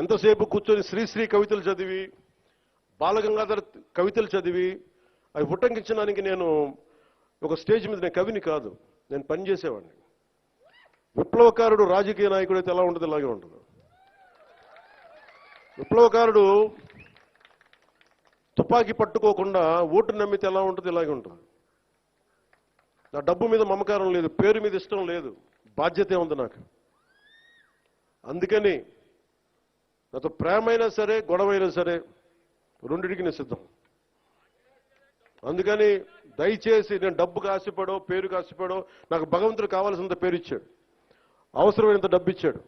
ఎంతసేపు కూర్చొని శ్రీశ్రీ కవితలు చదివి బాలగంగాధర్ కవితలు చదివి అవి ఉట్టంకించడానికి నేను ఒక స్టేజ్ మీద నేను కవిని కాదు, నేను పనిచేసేవాడిని. విప్లవకారుడు రాజకీయ నాయకుడు అయితే ఎలా ఉంటుంది, ఇలాగే ఉంటుంది. విప్లవకారుడు తుపాకీ పట్టుకోకుండా ఓటు నమ్మితే ఎలా ఉంటుంది, ఇలాగే ఉంటుంది. నా డబ్బు మీద మమకారం లేదు, పేరు మీద ఇష్టం లేదు, బాధ్యతే ఉంది నాకు. అందుకని నాతో ప్రేమైనా సరే గొడవైనా సరే రెండిటికి నేను సిద్ధం. అందుకని దయచేసి నేను డబ్బుకు ఆశపడో పేరుకు ఆశపడో, నాకు భగవంతుడు కావాల్సినంత పేరు ఇచ్చాడు, అవసరమైనంత డబ్బు ఇచ్చాడు.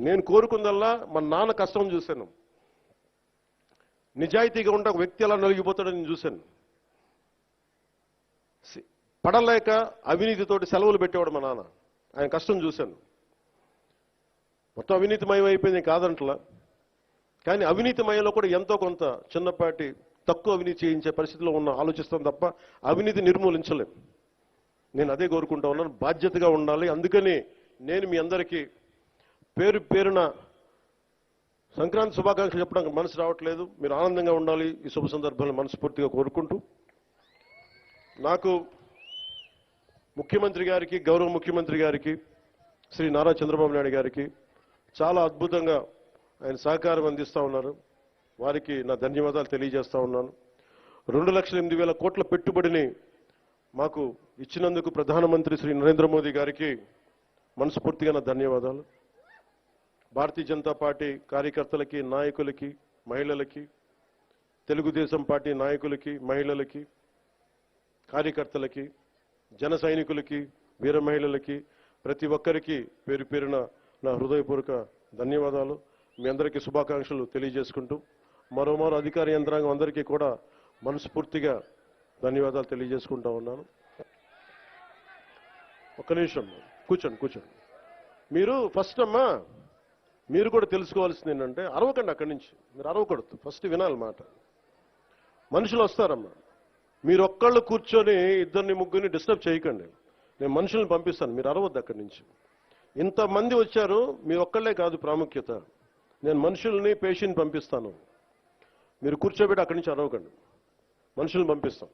నేను కోరుకుందల్లా మా నాన్న కష్టం చూశాను, నిజాయితీగా ఉంటే ఒక వ్యక్తి ఎలా నలిగిపోతాడో నేను చూశాను. పడలేక అవినీతితోటి సెలవులు పెట్టేవాడు మా నాన్న, ఆయన కష్టం చూశాను. మొత్తం అవినీతిమయం అయిపోయింది కాదంటలా, కానీ అవినీతిమయంలో కూడా ఎంతో కొంత చిన్నపాటి తక్కువ అవినీతి చేయించే పరిస్థితిలో ఉన్న ఆలోచిస్తాం తప్ప అవినీతి నిర్మూలించలేం. నేను అదే కోరుకుంటా ఉన్నాను, బాధ్యతగా ఉండాలి. అందుకని నేను మీ అందరికీ పేరు పేరున సంక్రాంతి శుభాకాంక్షలు చెప్పడానికి మనసు రావట్లేదు. మీరు ఆనందంగా ఉండాలి ఈ శుభ సందర్భంలో మనస్ఫూర్తిగా కోరుకుంటూ, నాకు ముఖ్యమంత్రి గారికి, గౌరవ ముఖ్యమంత్రి గారికి, శ్రీ నారా చంద్రబాబు నాయుడు గారికి చాలా అద్భుతంగా ఆయన సహకారం అందిస్తూ ఉన్నారు. వారికి నా ధన్యవాదాలు తెలియజేస్తా ఉన్నాను. 2,08,000 కోట్ల పెట్టుబడిని మాకు ఇచ్చినందుకు ప్రధానమంత్రి శ్రీ నరేంద్ర మోదీ గారికి మనస్ఫూర్తిగా నా ధన్యవాదాలు. భారతీయ జనతా పార్టీ కార్యకర్తలకి, నాయకులకి, మహిళలకి, తెలుగుదేశం పార్టీ నాయకులకి, మహిళలకి, కార్యకర్తలకి, జన సైనికులకి, వీర మహిళలకి, ప్రతి ఒక్కరికి పేరు పేరున నా హృదయపూర్వక ధన్యవాదాలు. మీ అందరికీ శుభాకాంక్షలు తెలియజేసుకుంటూ మరోమారు అధికార యంత్రాంగం అందరికీ కూడా మనస్ఫూర్తిగా ధన్యవాదాలు తెలియజేసుకుంటా ఉన్నాను. ఒక్క నిమిషం కూర్చోండి. మీరు ఫస్ట్ అమ్మా, మీరు కూడా తెలుసుకోవాల్సింది ఏంటంటే అరవకండి, అక్కడి నుంచి మీరు అరవకూడదు, ఫస్ట్ వినాలి మాట. మనుషులు వస్తారమ్మా, మీరు ఒక్కళ్ళు కూర్చొని ఇద్దరిని ముగ్గురిని డిస్టర్బ్ చేయకండి. నేను మనుషులను పంపిస్తాను, మీరు అరవద్దు అక్కడి నుంచి. ఇంతమంది వచ్చారు, మీ ఒక్కళ్ళే కాదు ప్రాముఖ్యత, నేను మనుషుల్ని పేషెంట్ పంపిస్తాను. మీరు కూర్చోబెట్టి అక్కడి నుంచి అరవకండి, మనుషులను పంపిస్తాం.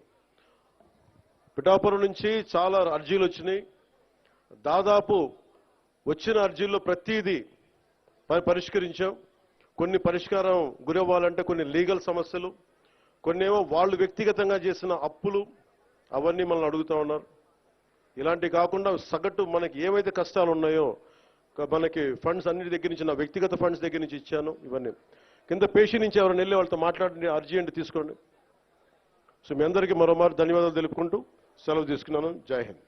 పిఠాపురం నుంచి చాలా అర్జీలు వచ్చినాయి. దాదాపు వచ్చిన అర్జీల్లో ప్రతిదీ పరిష్కరించాం. కొన్ని పరిష్కారం గురవ్వాలంటే కొన్ని లీగల్ సమస్యలు, కొన్ని ఏమో వాళ్ళు వ్యక్తిగతంగా చేసిన అప్పులు, అవన్నీ మనల్ని అడుగుతూ ఉన్నారు. ఇలాంటివి కాకుండా సగటు మనకి ఏవైతే కష్టాలు ఉన్నాయో, మనకి ఫండ్స్ అన్నిటి దగ్గర నుంచి, నా వ్యక్తిగత ఫండ్స్ దగ్గర నుంచి ఇచ్చాను. ఇవన్నీ కింద పేషెంట్ నుంచి ఎవరైనా వెళ్ళి వాళ్ళతో మాట్లాడి అర్జీ అంటే తీసుకోండి. సో మీ అందరికీ మరోమారు ధన్యవాదాలు తెలుపుకుంటూ సెలవు తీసుకున్నాను. జై హింద్.